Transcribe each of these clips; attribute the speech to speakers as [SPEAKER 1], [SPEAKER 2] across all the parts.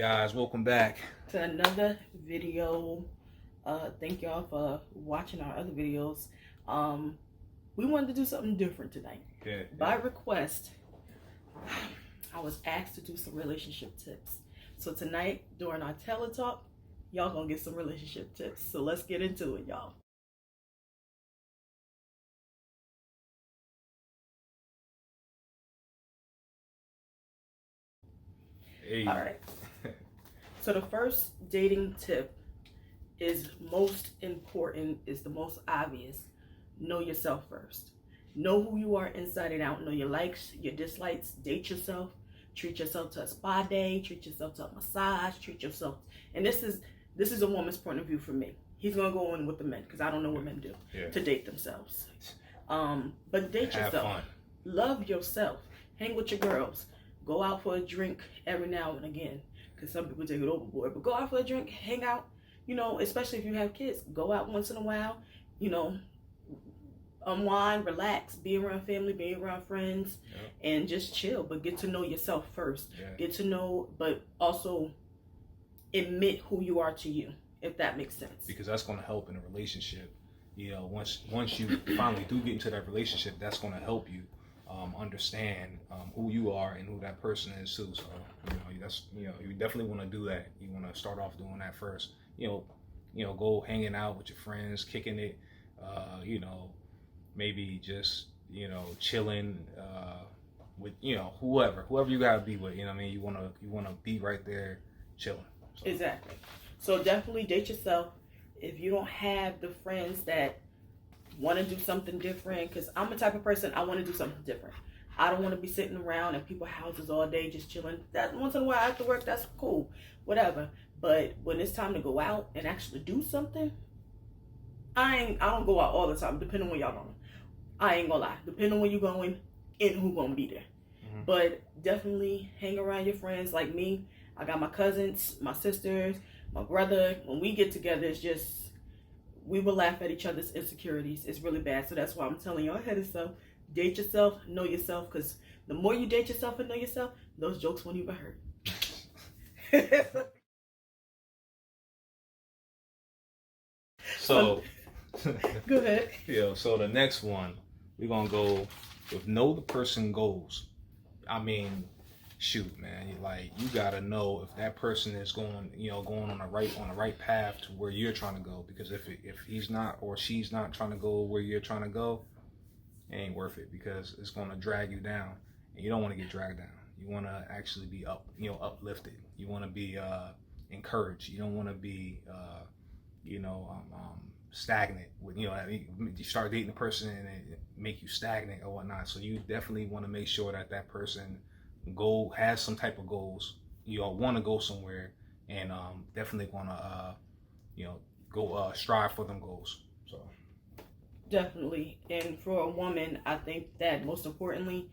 [SPEAKER 1] guys, welcome back
[SPEAKER 2] to another video. Thank y'all for watching our other videos. We wanted to do something different tonight. By request, I was asked to do some relationship tips. So tonight, during our teletalk, y'all gonna get some relationship tips. So let's get into it, y'all.
[SPEAKER 1] Hey.
[SPEAKER 2] All right. So the first dating tip is most important, is the most obvious. Know yourself first. Know who you are inside and out. Know your likes, your dislikes. Date yourself. Treat yourself to a spa day. Treat yourself to a massage. Treat yourself. And this is a woman's point of view for me. He's gonna go in with the men because I don't know what men do to date themselves. But date yourself. Fun. Love yourself. Hang with your girls. Go out for a drink every now and again. Because some people take it overboard. But go out for a drink, hang out, especially if you have kids. Go out once in a while, unwind, relax, be around family, be around friends, and just chill. But get to know yourself first. Get to know, but also admit who you are to you, if that makes sense.
[SPEAKER 1] Because that's going to help in a relationship. Once you finally do get into that relationship, that's going to help you understand who you are and who that person is too. So you definitely want to do that. You want to start off doing that first. Go hanging out with your friends, kicking it. Maybe just chilling with whoever you gotta be with. You want to be right there chilling. So.
[SPEAKER 2] Exactly. So definitely date yourself. If you don't have the friends that want to do something different, because I'm the type of person, I want to do something different. I don't want to be sitting around in people's houses all day just chilling. That once in a while after work, that's cool, whatever. But when it's time to go out and actually do something, I don't go out all the time, depending on where y'all going. I ain't gonna lie, depending on where you going and who gonna be there. Mm-hmm. But definitely hang around your friends. Like me, I got my cousins, my sisters, my brother. When we get together, it's just, we will laugh at each other's insecurities. It's really bad. So that's why I'm telling y'all ahead of stuff. Date yourself, know yourself, because the more you date yourself and know yourself, those jokes won't even hurt.
[SPEAKER 1] So
[SPEAKER 2] go ahead.
[SPEAKER 1] So the next one, we're gonna go with know the person goals. I mean, shoot, man, you gotta know if that person is going on the right path to where you're trying to go. Because if he's not or she's not trying to go where you're trying to go, it ain't worth it, because it's gonna drag you down, and you don't want to get dragged down. You want to actually be uplifted. You want to be encouraged. You don't want to be stagnant with you start dating a person and it make you stagnant or whatnot. So you definitely want to make sure that person has some type of goals. You want to go somewhere, and definitely want to go strive for them goals. So
[SPEAKER 2] definitely. And for a woman, I think that most importantly,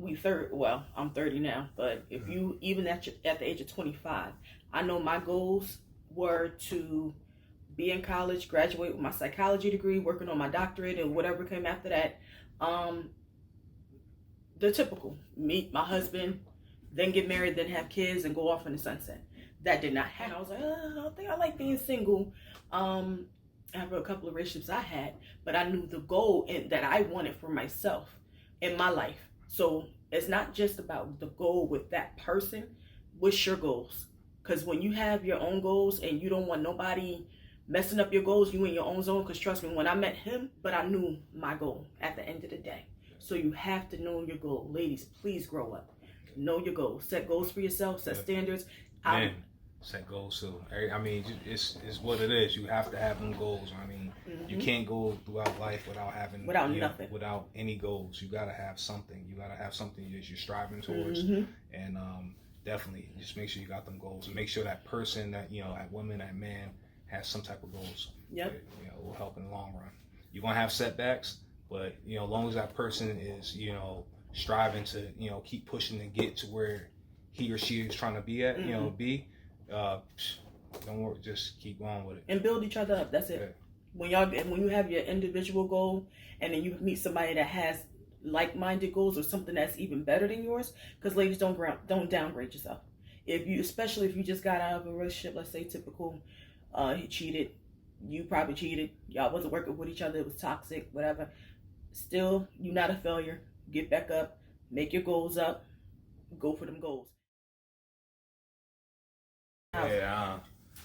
[SPEAKER 2] I'm 30 now, but if you even at the age of 25, I know my goals were to be in college, graduate with my psychology degree, working on my doctorate, and whatever came after that. The typical, meet my husband, then get married, then have kids, and go off in the sunset. That did not happen. I was like, I don't think I like being single. After a couple of relationships I had, but I knew the goal that I wanted for myself in my life. So it's not just about the goal with that person. What's your goals? Because when you have your own goals and you don't want nobody messing up your goals, you in your own zone. Because trust me, when I met him, but I knew my goal at the end of the day. So you have to know your goal. Ladies, please grow up. Know your goals. Set goals for yourself. Set standards.
[SPEAKER 1] Set goals too. I mean, it's what it is. You have to have them goals. I mean, you can't go throughout life without
[SPEAKER 2] nothing,
[SPEAKER 1] without any goals. You gotta have something. You gotta have something that you're striving towards, and definitely just make sure you got them goals, and make sure that person that that woman, that man has some type of goals.
[SPEAKER 2] Yep.
[SPEAKER 1] It will help in the long run. You're gonna have setbacks, but as long as that person is striving to keep pushing to get to where he or she is trying to be at, don't worry, just keep going with it
[SPEAKER 2] and build each other up. That's it. Yeah. When you have your individual goal, and then you meet somebody that has like-minded goals or something that's even better than yours, because ladies, don't downgrade yourself. Especially if you just got out of a relationship, let's say typical, he cheated, you probably cheated, y'all wasn't working with each other, it was toxic, whatever. Still, you're not a failure. Get back up, make your goals up, go for them goals.
[SPEAKER 1] Yeah.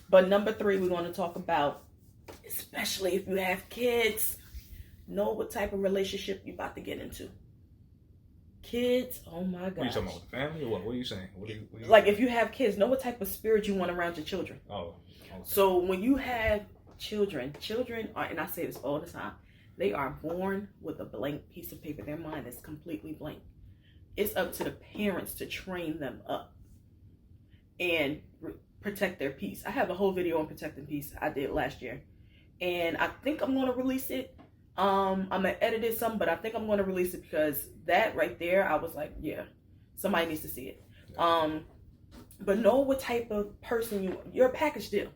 [SPEAKER 2] But number 3, we're going to talk about, especially if you have kids, know what type of relationship you're about to get into. Kids, oh my gosh.
[SPEAKER 1] What are you talking about? Family or what? What are you saying? What are you
[SPEAKER 2] like if you have kids, know what type of spirit you want around your children.
[SPEAKER 1] Oh, okay.
[SPEAKER 2] So when you have children are, and I say this all the time, they are born with a blank piece of paper. Their mind is completely blank. It's up to the parents to train them up and protect their peace. I have a whole video on protecting peace I did last year, and I think I'm going to release it. I'm gonna edit it some, but I think I'm going to release it because that right there, I was like, yeah, somebody needs to see it. But know what type of person you're a package deal.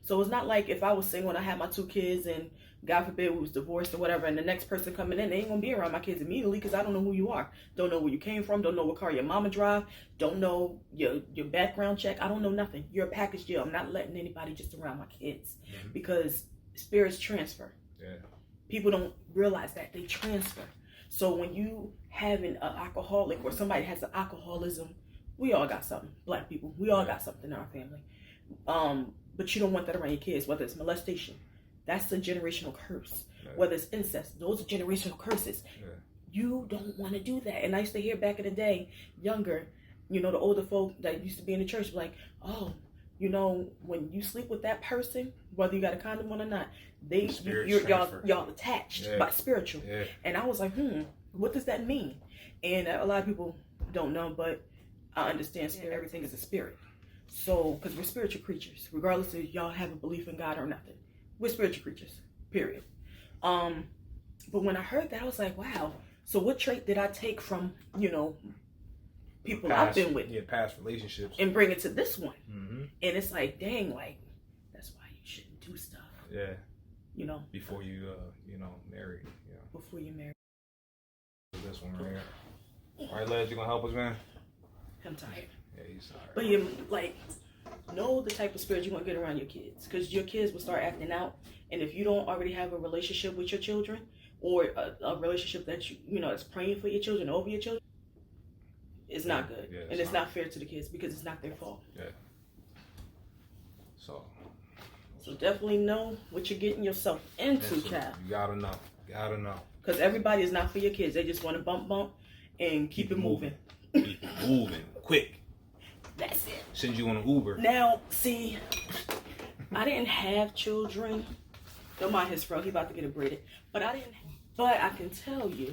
[SPEAKER 2] So it's not like if I was single and I had my 2 kids and God forbid we was divorced or whatever, and the next person coming in, they ain't gonna be around my kids immediately because I don't know who you are. Don't know where you came from. Don't know what car your mama drive. Don't know your background check. I don't know nothing. You're a package deal. I'm not letting anybody just around my kids because spirits transfer.
[SPEAKER 1] Yeah.
[SPEAKER 2] People don't realize that they transfer. So when you have an alcoholic or somebody has an alcoholism, we all got something. Black people, we all got something in our family. But you don't want that around your kids, whether it's molestation. That's a generational curse. Yeah. Whether it's incest, those are generational curses. Yeah. You don't want to do that. And I used to hear back in the day, younger, the older folk that used to be in the church, like, oh, when you sleep with that person, whether you got a condom on or not, y'all attached by spiritual. Yeah. And I was like, what does that mean? And a lot of people don't know, but I understand spirit. Everything is a spirit. So, because we're spiritual creatures, regardless if y'all have a belief in God or nothing, we're spiritual creatures. Period. But when I heard that, I was like, wow. So, what trait did I take from people I've been with?
[SPEAKER 1] Yeah, past relationships,
[SPEAKER 2] and bring it to this one. Mm-hmm. And it's like, dang, like that's why you shouldn't do stuff.
[SPEAKER 1] Yeah. Before you, marry.
[SPEAKER 2] Before you marry.
[SPEAKER 1] This one right here. All right, Les, you gonna help us, man?
[SPEAKER 2] I'm tired.
[SPEAKER 1] Yeah, he's tired.
[SPEAKER 2] But you know the type of spirit you want to get around your kids, because your kids will start acting out, and if you don't already have a relationship with your children, or a relationship that is praying for your children over your children, it's not good, and it's not fair to the kids because it's not their fault.
[SPEAKER 1] Yeah. So
[SPEAKER 2] definitely know what you're getting yourself into, child.
[SPEAKER 1] You gotta know.
[SPEAKER 2] Because everybody is not for your kids. They just want to bump and keep it moving.
[SPEAKER 1] Keep it moving quick.
[SPEAKER 2] That's it.
[SPEAKER 1] Send you on an Uber.
[SPEAKER 2] Now, see, I didn't have children. Don't mind his fro. He about to get it braided. But I can tell you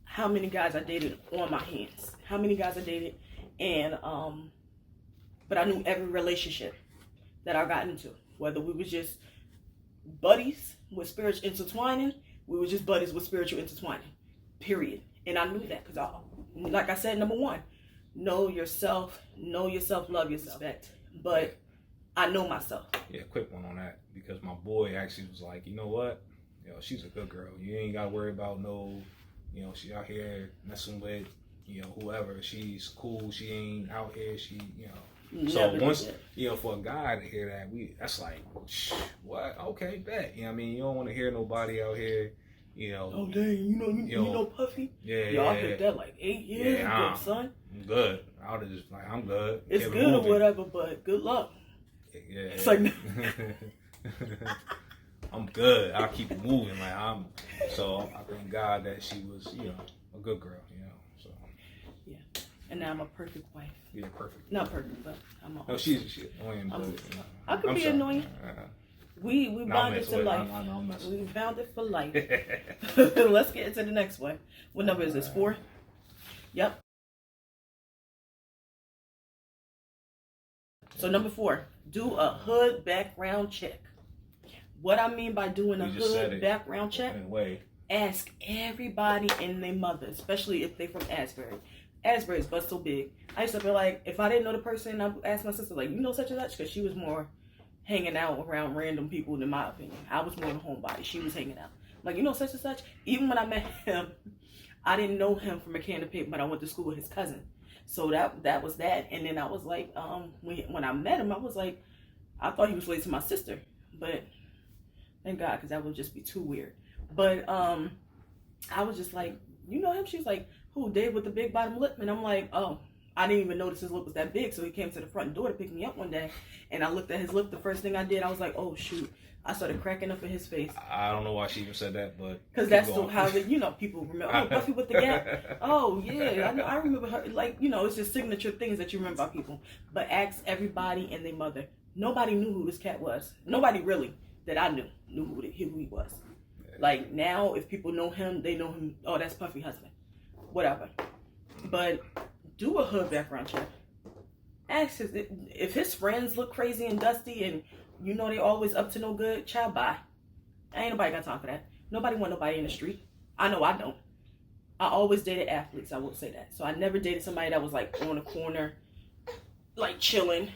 [SPEAKER 2] how many guys I dated on my hands. How many guys I dated, and but I knew every relationship that I got into. Whether we was just buddies with spiritual intertwining, we were just buddies with spiritual intertwining. Period. And I knew that because, like I said, number 1, know yourself, love yourself, respect. But I know myself.
[SPEAKER 1] Yeah, quick one on that, because my boy actually was like, you know what? She's a good girl. You ain't got to worry about she out here messing with, whoever. She's cool. She ain't out here. So once, for a guy to hear that, that's like, what? Okay, bet. You don't want to hear nobody out here,
[SPEAKER 2] Oh, dang, you know Puffy?
[SPEAKER 1] Yeah,
[SPEAKER 2] Y'all did that like 8 years ago, son.
[SPEAKER 1] I'm good. I was just like, I'm good.
[SPEAKER 2] It's good or whatever, but good luck.
[SPEAKER 1] Yeah.
[SPEAKER 2] It's like,
[SPEAKER 1] I'm good. I'll keep it moving. So I thank God that she was, a good girl, so.
[SPEAKER 2] Yeah. And now I'm a perfect wife.
[SPEAKER 1] Yeah, perfect.
[SPEAKER 2] Not perfect, but I'm a.
[SPEAKER 1] No, she's annoying, but
[SPEAKER 2] I could be annoying. We bonded to life. We bonded for life. Let's get into the next one. What number is this? 4? Yep. So number 4, do a hood background check. What I mean by doing a hood background check, ask everybody and their mother, especially if they from Asbury. Asbury's but so big. I used to be like, if I didn't know the person, I would ask my sister, like, such and such? Because she was more hanging out around random people, in my opinion. I was more the homebody. She was hanging out. Like, such and such? Even when I met him, I didn't know him from a can of paper, but I went to school with his cousin. So that was that. And then I was like, when I met him, I was like, I thought he was related to my sister, but thank God, because that would just be too weird. But I was just like, you know him? She was like, who, Dave with the big bottom lip? And I'm like, oh, I didn't even notice his lip was that big. So he came to the front door to pick me up one day, and I looked at his lip. The first thing I did, I was like, oh shoot. I started cracking up in his face.
[SPEAKER 1] I don't know why she even said that, but
[SPEAKER 2] because that's how people remember. Oh, Buffy with the Gap. Oh yeah, I remember her. Like, it's just signature things that you remember about people. But ask everybody and their mother. Nobody knew who this cat was. Nobody really that I knew who he was. Like now, if people know him, they know him. Oh, that's Puffy husband. Whatever. But do a hood background check. Ask if his friends look crazy and dusty and they always up to no good, child, bye. Ain't nobody got time for that. Nobody want nobody in the street. I know I don't. I always dated athletes, I will say that. So I never dated somebody that was like on a corner, like chilling,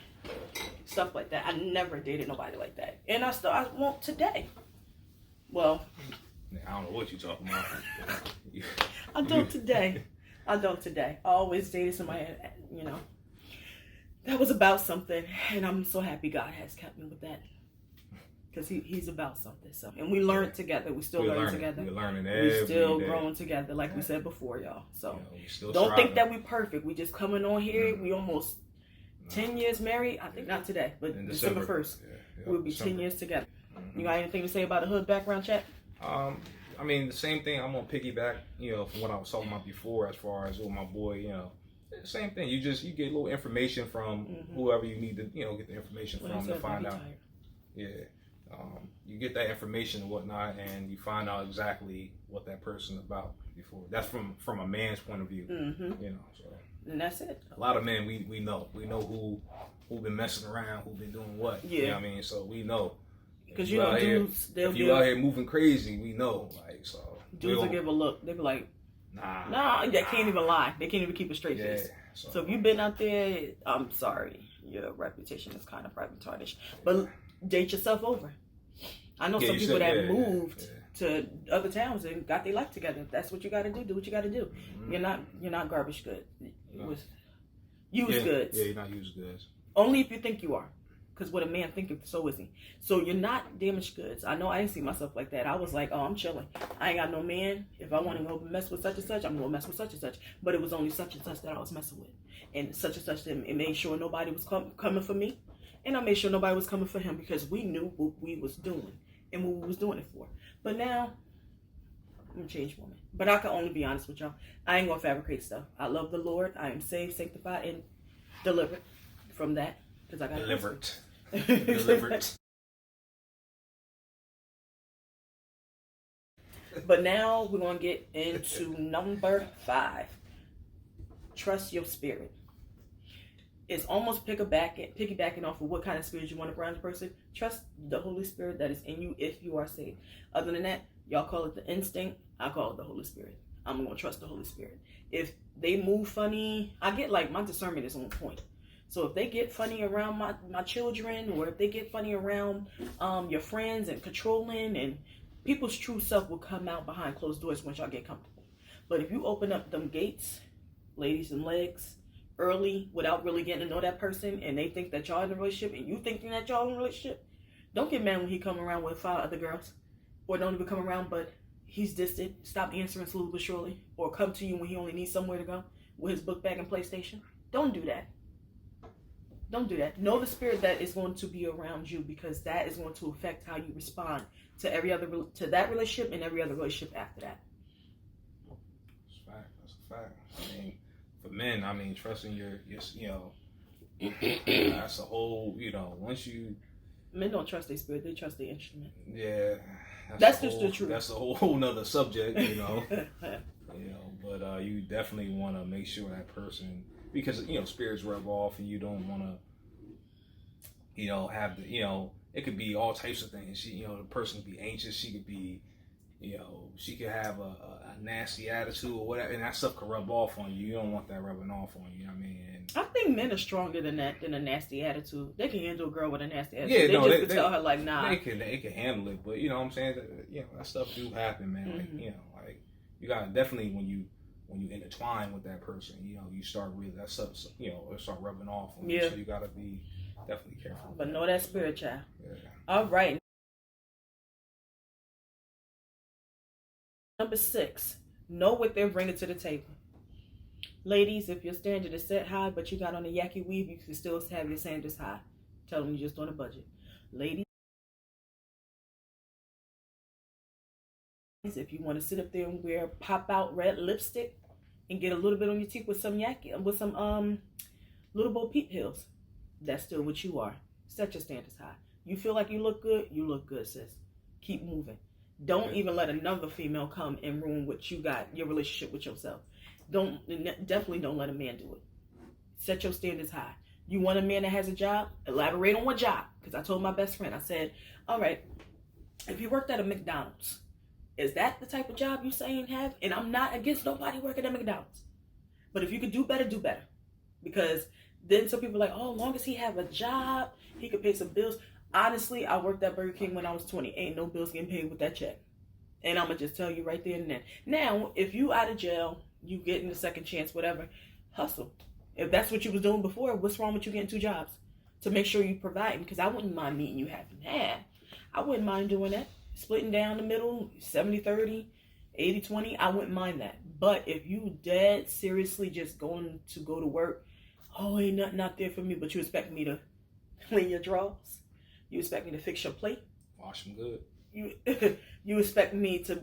[SPEAKER 2] stuff like that. I never dated nobody like that. And I won't today. Well,
[SPEAKER 1] I don't know what you're talking about.
[SPEAKER 2] I don't today. I always dated somebody, that was about something, and I'm so happy God has kept me with that, because he's about something. So, and we learned together. We still learn together.
[SPEAKER 1] We're learning every day.
[SPEAKER 2] We're still growing together, like we said before, y'all. So don't
[SPEAKER 1] striving.
[SPEAKER 2] think that we're perfect. We just coming on here. We almost 10 years married. I think not today, but December 1st, we'll be 10 years together. You got anything to say about the hood background check?
[SPEAKER 1] I mean, the same thing. I'm gonna piggyback, from what I was talking about before, as far as with my boy, same thing. You get a little information from whoever you need to, get the information from to find out. Yeah. You get that information and whatnot, and you find out exactly what that person's about before. That's from a man's point of view. So.
[SPEAKER 2] And that's it.
[SPEAKER 1] A lot of men we know who been messing around, who been doing what. Yeah. You know what I mean? So we know.
[SPEAKER 2] Because dudes,
[SPEAKER 1] if you out here moving crazy, we know. Like, so
[SPEAKER 2] dudes will give a look. They be like, nah, they can't even lie. They can't even keep a straight face. So if you've been out there, I'm sorry, your reputation is kind of private tarnished. But date yourself over. I know some people that moved to other towns and got their life together. If that's what you got to do. Do what you got to do. You're not garbage good. Used goods.
[SPEAKER 1] Yeah, you're not used goods.
[SPEAKER 2] Only if you think you are. Because what a man thinketh, so is he. So you're not damaged goods. I know I didn't see myself like that. I was like, oh, I'm chilling. I ain't got no man. If I want to go mess with such and such, I'm going to mess with such and such. But it was only such and such that I was messing with. And such, it made sure nobody was coming for me. And I made sure nobody was coming for him, because we knew what we was doing and what we was doing it for. But now, I'm a changed woman. But I can only be honest with y'all. I ain't going to fabricate stuff. I love the Lord. I am saved, sanctified, and delivered from that. Because I got
[SPEAKER 1] delivered.
[SPEAKER 2] But now we're going to get into number 5. Trust your spirit. It's almost piggybacking off of what kind of spirit you want around the person. Trust the Holy Spirit that is in you if you are saved. Other than that, y'all call it the instinct. I call it the Holy Spirit. I'm going to trust the Holy Spirit. If they move funny, I get like my discernment is on point. So if they get funny around my children, or if they get funny around your friends and controlling, and people's true self will come out behind closed doors once y'all get comfortable. But if you open up them gates, ladies and legs, early without really getting to know that person, and they think that y'all in a relationship and you thinking that y'all in a relationship, don't get mad when he come around with 5 other girls, or don't even come around but he's distant, stop answering slowly but surely, or come to you when he only needs somewhere to go with his book bag and PlayStation. Don't do that. Don't do that. Know the spirit that is going to be around you, because that is going to affect how you respond to that relationship and every other relationship after that.
[SPEAKER 1] That's a fact. I mean, for men, trusting your that's a whole, once you...
[SPEAKER 2] Men don't trust their spirit, they trust their instrument.
[SPEAKER 1] Yeah.
[SPEAKER 2] That's just the truth.
[SPEAKER 1] That's a whole nother subject, But you definitely want to make sure that person, because spirits rub off, and you don't want to have the it could be all types of things. The person could be anxious, she could be she could have a nasty attitude or whatever, and that stuff could rub off on you. You don't want that rubbing off on you.
[SPEAKER 2] I think men are stronger than that, than a nasty attitude. They can handle a girl with a nasty attitude. Yeah, they tell her like, nah.
[SPEAKER 1] They can handle it, but you know what I'm saying? That stuff do happen, man. Mm-hmm. Like you gotta definitely when when you intertwine with that person, you know, you start really that stuff, you know, it start rubbing off on
[SPEAKER 2] Yeah.
[SPEAKER 1] you. So you gotta be definitely careful.
[SPEAKER 2] But know that spirit, child.
[SPEAKER 1] Yeah.
[SPEAKER 2] All right. Number 6, know what they're bringing to the table. Ladies, if your standard is set high, but you got on a yaki weave, you can still have your standards high. Tell them you're just on a budget. Ladies, if you want to sit up there and wear pop out red lipstick and get a little bit on your teeth with some yaki, with some little Bo Peep heels, that's still what you are. Set your standards high. You feel like you look good, sis. Keep moving. Don't even let another female come and ruin what you got, your relationship with yourself. Definitely don't let a man do it. Set your standards high. You want a man that has a job? Elaborate on what job. Because I told my best friend, I said, all right, if you worked at a McDonald's, is that the type of job you saying have? And I'm not against nobody working at McDonald's. But if you could do better, do better. Because then some people are like, oh, as long as he have a job, he could pay some bills. Honestly, I worked at Burger King when I was 20. Ain't no bills getting paid with that check. And I'm going to just tell you right there and then. Now, if you out of jail, you getting a second chance, whatever, hustle. If that's what you was doing before, what's wrong with you getting 2 jobs? To make sure you providing. Because I wouldn't mind meeting you half and half. I wouldn't mind doing that. Splitting down the middle, 70-30, 80-20, I wouldn't mind that. But if you dead seriously just going to go to work, oh, ain't nothing out there for me, but you expect me to clean your drawers? You expect me to fix your plate?
[SPEAKER 1] Wash them good.
[SPEAKER 2] You expect me to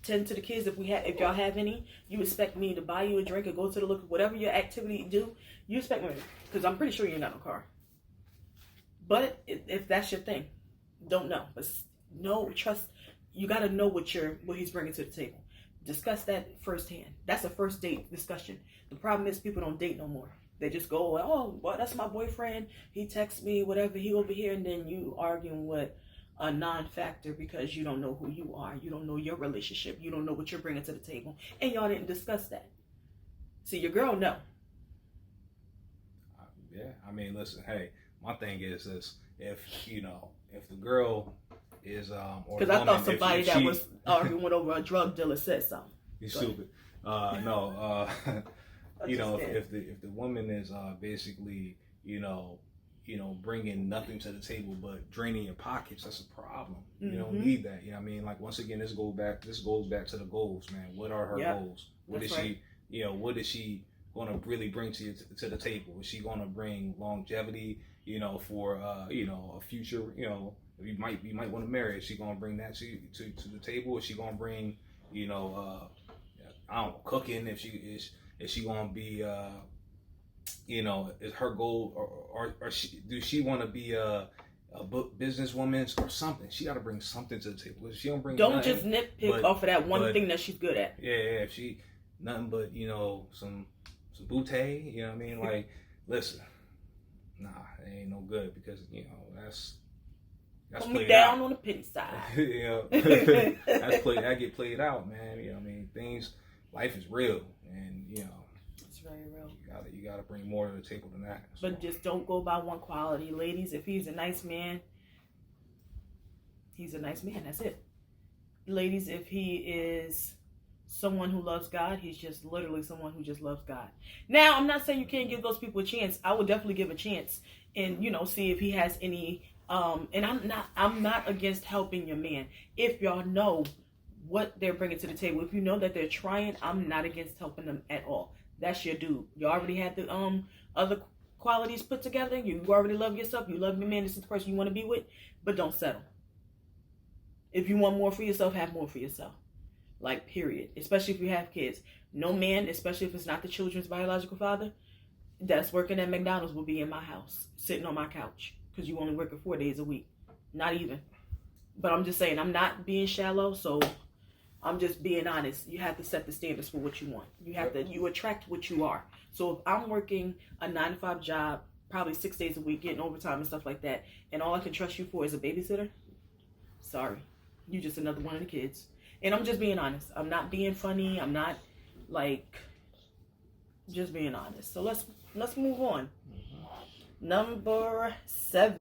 [SPEAKER 2] tend to the kids if y'all have any? You expect me to buy you a drink or go to the liquor, whatever your activity you do? You expect me, because I'm pretty sure you ain't got no car. But if that's your thing, don't know. But no, trust. You got to know what he's bringing to the table. Discuss that firsthand. That's a first date discussion. The problem is people don't date no more. They just go, oh, well, that's my boyfriend. He texts me, whatever. He over here, and then you arguing with a non-factor because you don't know who you are. You don't know your relationship. You don't know what you're bringing to the table, and y'all didn't discuss that. See, your girl know.
[SPEAKER 1] Yeah, I mean, listen. Hey, my thing is this: if the girl is
[SPEAKER 2] because I thought somebody that was arguing over a drug dealer said something.
[SPEAKER 1] You stupid. No. If the woman is basically bringing nothing to the table but draining your pockets, that's a problem. You don't need that. You know what I mean? Like, once again, this goes back to the goals, man. What are her goals? What is she? What is she going to really bring to the table? Is she going to bring longevity? For a future. You might want to marry. Is she going to bring that to the table? Is she going to bring I don't know, cooking? If she is. Is she gonna be, is her goal, or does she want to be a businesswoman or something? She got to bring something to the table. If she don't bring,
[SPEAKER 2] don't just nitpick off of that one thing that she's good at.
[SPEAKER 1] Yeah. If she nothing but some bootay, you know what I mean? Like, listen, nah, it ain't no good, because that's
[SPEAKER 2] put
[SPEAKER 1] played
[SPEAKER 2] me down
[SPEAKER 1] out
[SPEAKER 2] on the penny side.
[SPEAKER 1] That get played out, man. You know what I mean? Life is real, and
[SPEAKER 2] it's very real.
[SPEAKER 1] You gotta bring more to the table than that. So.
[SPEAKER 2] But just don't go by one quality, ladies. If he's a nice man, he's a nice man. That's it. Ladies, if he is someone who loves God, he's just literally someone who just loves God. Now, I'm not saying you can't give those people a chance. I would definitely give a chance and see if he has any. And I'm not against helping your man if y'all know what they're bringing to the table. If you know that they're trying, I'm not against helping them at all. That's your dude. You already had the other qualities put together. You already love yourself. You love your man. This is the person you want to be with. But don't settle. If you want more for yourself, have more for yourself. Like, period. Especially if you have kids. No man, especially if it's not the children's biological father, that's working at McDonald's will be in my house, sitting on my couch, because you only working 4 days a week. Not even. But I'm just saying, I'm not being shallow, so I'm just being honest. You have to set the standards for what you want. You attract what you are. So if I'm working a 9-to-5 job, probably 6 days a week, getting overtime and stuff like that, and all I can trust you for is a babysitter, sorry. You just another one of the kids. And I'm just being honest. I'm not being funny. I'm not, just being honest. So let's move on. Number 7.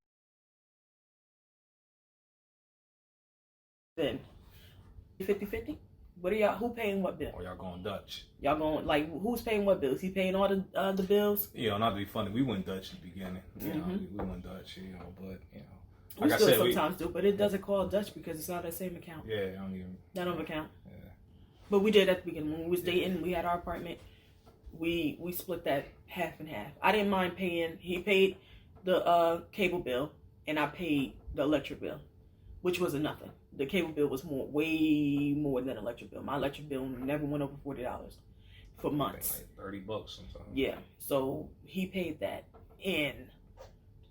[SPEAKER 2] 50-50? What are y'all? Who paying what bill?
[SPEAKER 1] Or y'all going Dutch?
[SPEAKER 2] Y'all going like who's paying what bills? He paying all the bills?
[SPEAKER 1] You know, not to be funny, we went Dutch in the beginning. You know,
[SPEAKER 2] Mm-hmm.
[SPEAKER 1] we went Dutch. You know, but you know,
[SPEAKER 2] We
[SPEAKER 1] like I
[SPEAKER 2] still
[SPEAKER 1] said,
[SPEAKER 2] sometimes do, but it doesn't call Dutch because it's not that same account.
[SPEAKER 1] yeah, I don't even.
[SPEAKER 2] Not on account.
[SPEAKER 1] Yeah.
[SPEAKER 2] But we did at the beginning when we was dating. We had our apartment. We split that half and half. I didn't mind paying. He paid the cable bill, and I paid the electric bill, which wasn't nothing. The cable bill was way more than electric bill. My electric bill never went over $40 for months.
[SPEAKER 1] Like $30 sometimes.
[SPEAKER 2] Yeah, so he paid that, and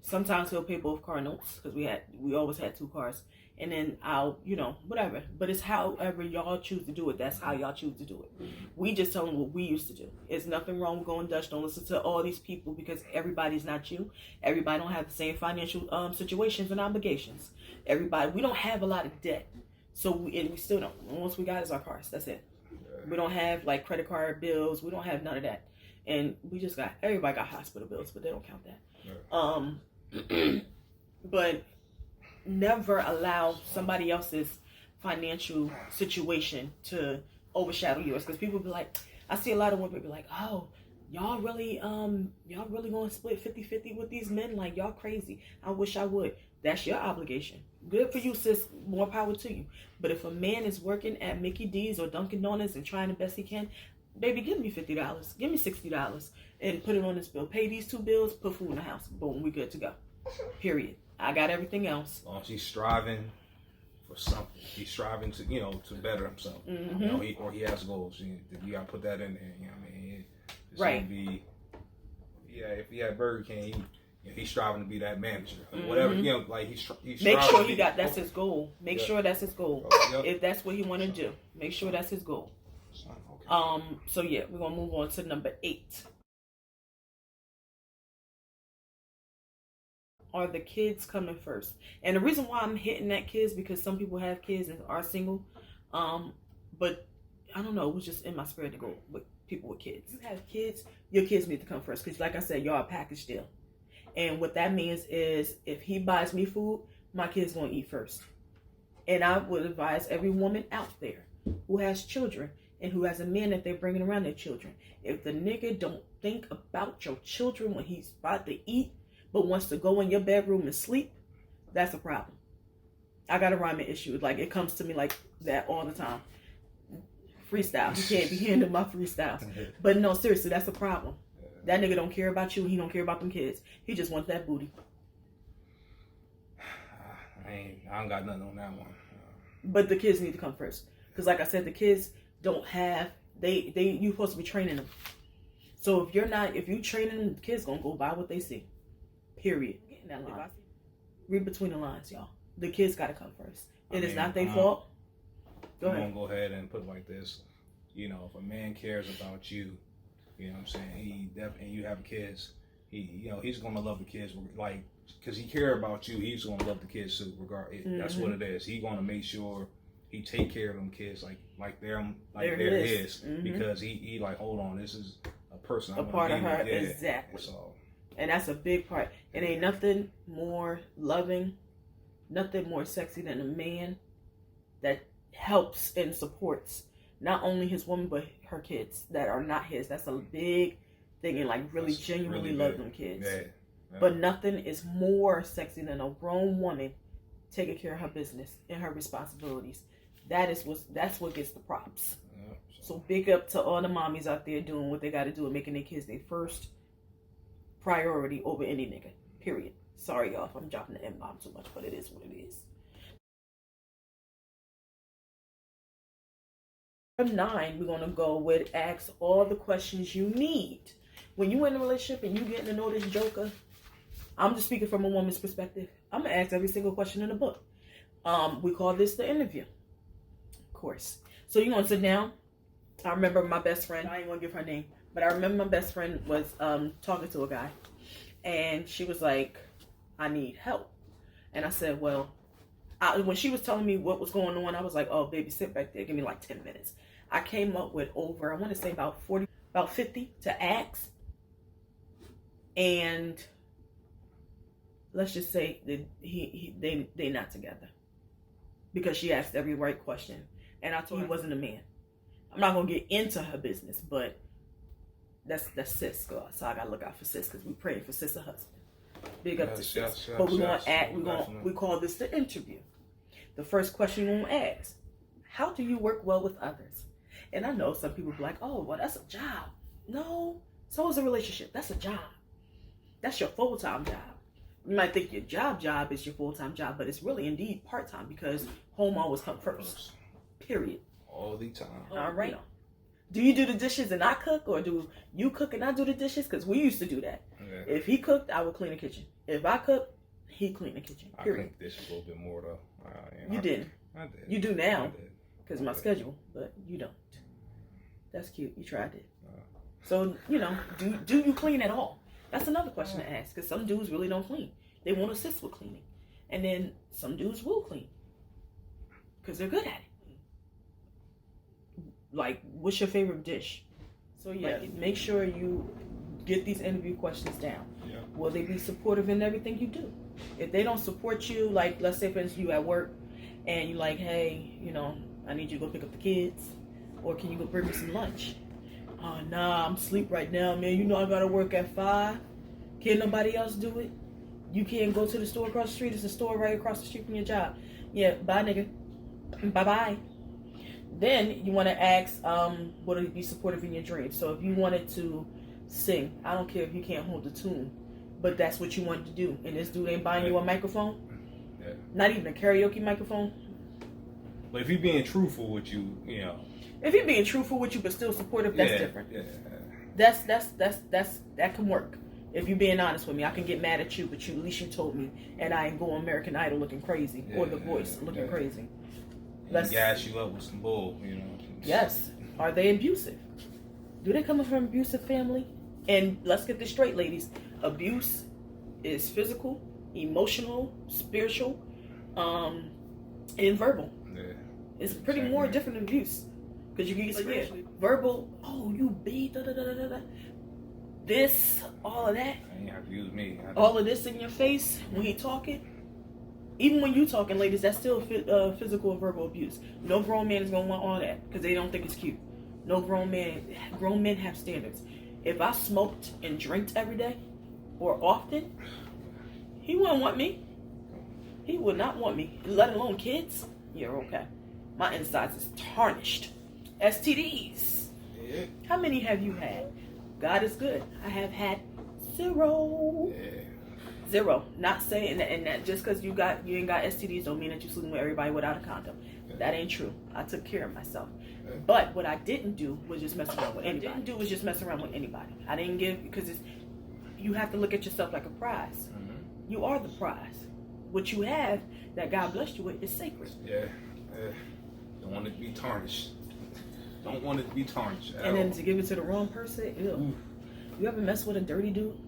[SPEAKER 2] sometimes he'll pay both car notes because we always had 2 cars, and then I'll whatever. But it's however y'all choose to do it. That's how y'all choose to do it. We just tell them what we used to do. It's nothing wrong with going Dutch. Don't listen to all these people because everybody's not you. Everybody don't have the same financial situations and obligations. We don't have a lot of debt, so we still don't. Once we got is our cars. That's it. We don't have like credit card bills. We don't have none of that. And we just everybody got hospital bills, but they don't count that.
[SPEAKER 1] Yeah.
[SPEAKER 2] But never allow somebody else's financial situation to overshadow yours. Because people be like, I see a lot of women be like, oh, y'all really gonna split 50-50 with these men? Like, y'all crazy. I wish I would. That's your obligation. Good for you, sis. More power to you. But if a man is working at Mickey D's or Dunkin' Donuts and trying the best he can, baby, give me $50. Give me $60 and put it on this bill. Pay these 2 bills, put food in the house. Boom, we good to go. Period. I got everything else.
[SPEAKER 1] As long as he's striving for something. He's striving to, to better himself.
[SPEAKER 2] Mm-hmm.
[SPEAKER 1] You know, he has goals. You got to put that in there. You know what I mean? It's
[SPEAKER 2] right.
[SPEAKER 1] Gonna be, if he had Burger King, he's striving to be that manager.
[SPEAKER 2] Mm-hmm.
[SPEAKER 1] Whatever, like he's
[SPEAKER 2] Make sure
[SPEAKER 1] he
[SPEAKER 2] that's his goal. Make sure that's his goal.
[SPEAKER 1] Yep.
[SPEAKER 2] If that's what he want to do, make sure that's his goal.
[SPEAKER 1] Okay.
[SPEAKER 2] So yeah, we're gonna move on to number 8. Are the kids coming first? And the reason why I'm hitting that kids because some people have kids and are single. But I don't know, it was just in my spirit to go with people with kids. If you have kids, your kids need to come first. Because like I said, y'all a package deal. And what that means is if he buys me food, my kids gonna eat first. And I would advise every woman out there who has children and who has a man that they're bringing around their children. If the nigga don't think about your children when he's about to eat, but wants to go in your bedroom and sleep, that's a problem. I got a rhyming issue. Like, it comes to me like that all the time. Freestyle. You can't be handling my freestyles. But no, seriously, that's a problem. That nigga don't care about you. He don't care about them kids. He just wants that booty.
[SPEAKER 1] I don't got nothing on that one.
[SPEAKER 2] But the kids need to come first. Because like I said, the kids don't have, you supposed to be training them. So if you training them, the kids gonna go by what they see. Period. Getting that line. Read between the lines, y'all. The kids gotta come first. It's not their fault. Go ahead.
[SPEAKER 1] I'm gonna go ahead and put it like this. If a man cares about you, you know what I'm saying, and you have kids, he's gonna love the kids, like, because he care about you, he's gonna love the kids too, regardless. That's what it is. He's gonna make sure he take care of them kids like they're his. Mm-hmm. Because he like, hold on, this is a person.
[SPEAKER 2] A part of her, exactly. So. And that's a big part. It ain't nothing more loving, nothing more sexy than a man that helps and supports not only his woman but her kids that are not his. That's a big thing, and like really genuinely love them kids. Yeah. Yeah. But nothing is more sexy than a grown woman taking care of her business and her responsibilities. That's what gets the props. Yeah, so big up to all the mommies out there doing what they got to do and making their kids their first priority over any nigga. Period. Sorry, y'all, if I'm dropping the M-bomb too much, but it is what it is. Number 9, we're gonna go with ask all the questions you need. When you in a relationship and you getting to know this joker, I'm just speaking from a woman's perspective. I'm gonna ask every single question in the book. We call this the interview, of course. So you're gonna sit down. I remember my best friend. I ain't gonna give her name. But I remember my best friend was talking to a guy, and she was like, I need help. And I said, well, when she was telling me what was going on, I was like, oh, baby, sit back there. Give me like 10 minutes. I came up with about 50 to ask. And let's just say that they not together. Because she asked every right question. And I told her he wasn't a man. I'm not gonna get into her business, but that's sis, girl. So I gotta look out for sis because we praying for sis husband. Big up to sis.
[SPEAKER 1] Yes,
[SPEAKER 2] but we're
[SPEAKER 1] yes,
[SPEAKER 2] we call this the interview. The first question we're gonna ask: how do you work well with others? And I know some people be like, "Oh, well, that's a job." No, so is a relationship. That's a job. That's your full-time job. You might think your job is your full-time job, but it's really indeed part-time because home always comes first. Period.
[SPEAKER 1] All the time.
[SPEAKER 2] All right. Do you do the dishes and I cook, or do you cook and I do the dishes? Because we used to do that.
[SPEAKER 1] Yeah.
[SPEAKER 2] If he cooked, I would clean the kitchen. If I cooked, he cleaned the kitchen. Period.
[SPEAKER 1] I think this a little bit more though.
[SPEAKER 2] You didn't.
[SPEAKER 1] I did.
[SPEAKER 2] You do now
[SPEAKER 1] I did.
[SPEAKER 2] because my schedule, but you don't. That's cute. You tried it.
[SPEAKER 1] Uh.
[SPEAKER 2] So do you clean at all? That's another question to ask because some dudes really don't clean. They won't assist with cleaning, and then some dudes will clean because they're good at it. Like, what's your favorite dish? So yeah, make sure you get these interview questions down.
[SPEAKER 1] Yeah.
[SPEAKER 2] Will they be supportive in everything you do? If they don't support you, like let's say for instance you at work and you like, hey, I need you to go pick up the kids, or can you go bring me some lunch? Oh nah, I'm asleep right now, man. I gotta work at 5. Can't nobody else do it? You can't go to the store across the street. There's a store right across the street from your job. Yeah, bye nigga. Bye. Then you want to ask, would it be supportive in your dreams? So if you wanted to sing, I don't care if you can't hold the tune, but that's what you wanted to do, and this dude ain't buying you a microphone, not even a karaoke microphone.
[SPEAKER 1] But if you're being truthful with you,
[SPEAKER 2] if you're being truthful with you but still supportive, that's different.
[SPEAKER 1] Yeah.
[SPEAKER 2] That can work. If you're being honest with me, I can get mad at you, but at least you told me, and I ain't going American Idol looking crazy or The Voice looking crazy.
[SPEAKER 1] Let's gas you up with some bull,
[SPEAKER 2] Yes. Are they abusive? Do they come from an abusive family? And let's get this straight, ladies. Abuse is physical, emotional, spiritual, and verbal.
[SPEAKER 1] Yeah.
[SPEAKER 2] It's pretty more different than abuse. Because you can get verbal, oh, you beat, this, all of that.
[SPEAKER 1] You have to use me.
[SPEAKER 2] All of this in your face when he talking. Even when you talking, ladies, that's still physical and verbal abuse. No grown man is going to want all that because they don't think it's cute. No grown men have standards. If I smoked and drank every day or often, he wouldn't want me. He would not want me, let alone kids. You're okay. My insides is tarnished. STDs.
[SPEAKER 1] Yeah.
[SPEAKER 2] How many have you had? God is good. I have had 0.
[SPEAKER 1] Yeah.
[SPEAKER 2] 0. Not saying that, and that just because you ain't got STDs don't mean that you're sleeping with everybody without a condom. Yeah. That ain't true. I took care of myself. Yeah. But what I didn't do was just mess around with anybody. I didn't give, because you have to look at yourself like a prize. Mm-hmm. You are the prize. What you have that God blessed you with is sacred.
[SPEAKER 1] Yeah. Don't want it to be tarnished. Don't want it to be tarnished.
[SPEAKER 2] And then to give it to the wrong person, ew. Oof. You ever mess with a dirty dude?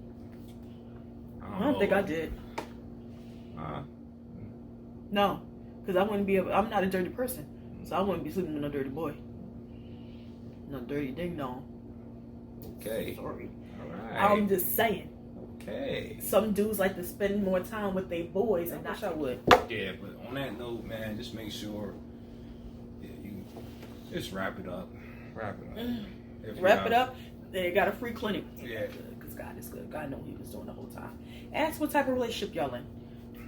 [SPEAKER 2] I don't think I did. No, because I wouldn't be I'm not a dirty person, so I wouldn't be sleeping with no dirty boy. No dirty ding dong.
[SPEAKER 1] Okay.
[SPEAKER 2] Sorry.
[SPEAKER 1] All right.
[SPEAKER 2] I'm just saying.
[SPEAKER 1] Okay.
[SPEAKER 2] Some dudes like to spend more time with their boys, and I wish I would.
[SPEAKER 1] Yeah, but on that note, man, just make sure you just wrap it up. Wrap it up. They got a free clinic. Yeah.
[SPEAKER 2] Because God is good. God knows what he was doing the whole time. Ask what type of relationship y'all in.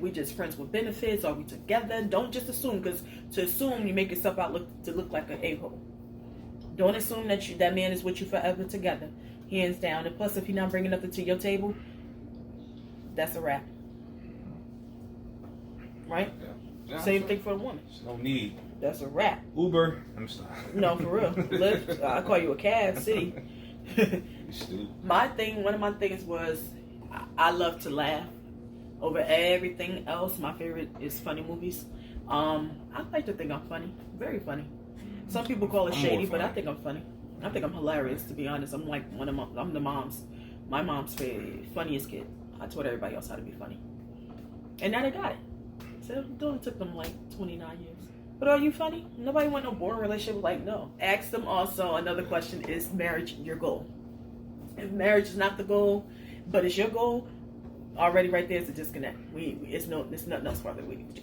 [SPEAKER 2] We just friends with benefits? Are we together? Don't just assume, because to assume you make yourself out look like an a-hole. Don't assume that man is with you forever together, hands down. And plus, if he's not bringing nothing to your table, that's a wrap. Right? Yeah. Same thing for a woman.
[SPEAKER 1] There's no need.
[SPEAKER 2] That's a wrap.
[SPEAKER 1] Uber. I'm sorry.
[SPEAKER 2] No, for real. Lyft. I call you a cab city. One of my things was I love to laugh. Over everything else, my favorite is funny movies. I like to think I'm funny. Very funny. Some people call it shady, but I think I'm funny. I think I'm hilarious, to be honest. I'm like I'm the my mom's funniest kid. I taught everybody else how to be funny. And now they got it. So it only took them like 29 years. But are you funny? Nobody want no boring relationship. Like, no. Ask them also, another question, is marriage your goal? If marriage is not the goal, but it's your goal, already right there is a disconnect. It's nothing else further we can do.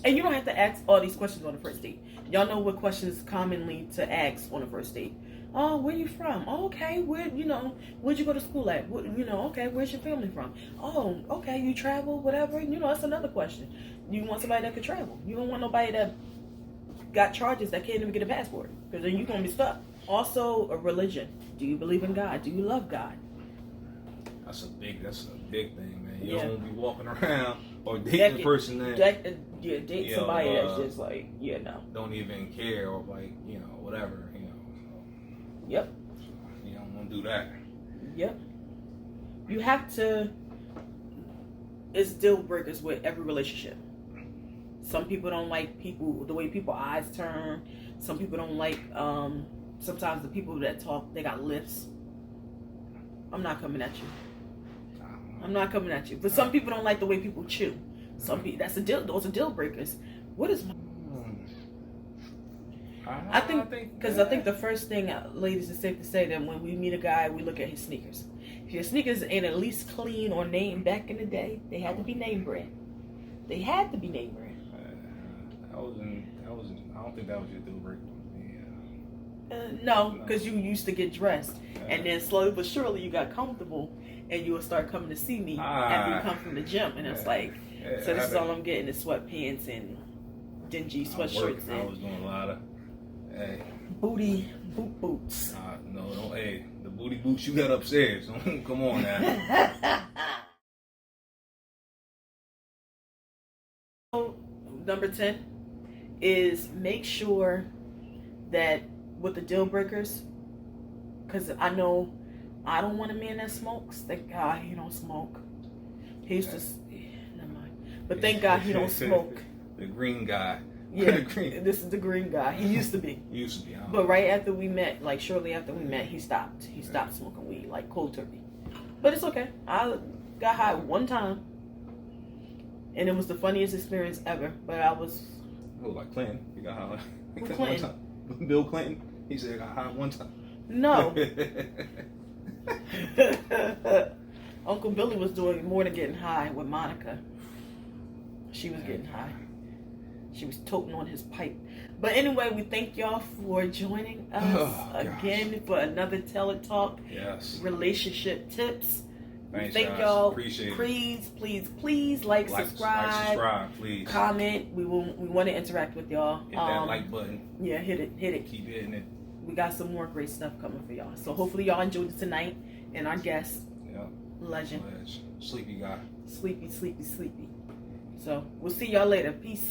[SPEAKER 2] And you don't have to ask all these questions on the first date. Y'all know what questions commonly to ask on the first date. Oh, where you from? Oh, okay, where'd you go to school at? Okay, where's your family from? Oh, okay, you travel, whatever. That's another question. You want somebody that could travel. You don't want nobody that got charges that can't even get a passport, because then you're gonna be stuck. Also, a religion. Do you believe in God? Do you love God?
[SPEAKER 1] That's a big thing, man. You
[SPEAKER 2] Yeah.
[SPEAKER 1] don't be walking around or dating a person that
[SPEAKER 2] date somebody that's just like, no.
[SPEAKER 1] don't even care, or like, whatever,
[SPEAKER 2] Yep.
[SPEAKER 1] You don't want to do that.
[SPEAKER 2] Yep. You have to. It's deal breakers with every relationship. Some people don't like the way people's eyes turn. Some people don't like, sometimes the people that talk, they got lifts. I'm not coming at you. But some people don't like the way people chew. Some people, those are deal breakers. What is my... I think the first thing, ladies, is safe to say that when we meet a guy, we look at his sneakers. If your sneakers ain't at least clean or named back in the day, they had to be name brand. They had to be name brand.
[SPEAKER 1] I don't think that was your deal breaker.
[SPEAKER 2] No, because you used to get dressed, and then slowly but surely you got comfortable, and you would start coming to see me after you come from the gym, and it's like, so this is all I'm getting is sweatpants and dingy sweatshirts
[SPEAKER 1] I was doing a lot of
[SPEAKER 2] booty boots.
[SPEAKER 1] No, the booty boots you got upstairs. Come on now.
[SPEAKER 2] Number 10 is make sure that with the deal breakers, because I know I don't want a man that smokes. Thank God he don't smoke. He used to, never mind. But thank God he don't smoke.
[SPEAKER 1] The green guy.
[SPEAKER 2] Yeah, this is the green guy. He used to be. But right after we met, like shortly after we met, he stopped. He stopped smoking weed, like cold turkey. But it's okay. I got high one time, and it was the funniest experience ever. But I was...
[SPEAKER 1] Oh, like Clinton. You got high
[SPEAKER 2] Clinton.
[SPEAKER 1] one time. Bill Clinton. He said I got high one time.
[SPEAKER 2] No. Uncle Billy was doing more than getting high with Monica. She was getting high. She was toting on his pipe. But anyway, we thank y'all for joining us again for another Tell It Talk.
[SPEAKER 1] Yes.
[SPEAKER 2] Relationship tips.
[SPEAKER 1] Thanks,
[SPEAKER 2] thank
[SPEAKER 1] guys.
[SPEAKER 2] y'all.
[SPEAKER 1] Appreciate it.
[SPEAKER 2] Please like, subscribe,
[SPEAKER 1] please.
[SPEAKER 2] comment. We want to interact with y'all.
[SPEAKER 1] Hit that like button.
[SPEAKER 2] Yeah, hit it.
[SPEAKER 1] Keep hitting it.
[SPEAKER 2] We got some more great stuff coming for y'all. So hopefully y'all enjoyed it tonight. And our guest, legend.
[SPEAKER 1] Sleepy guy.
[SPEAKER 2] Sleepy. So we'll see y'all later. Peace.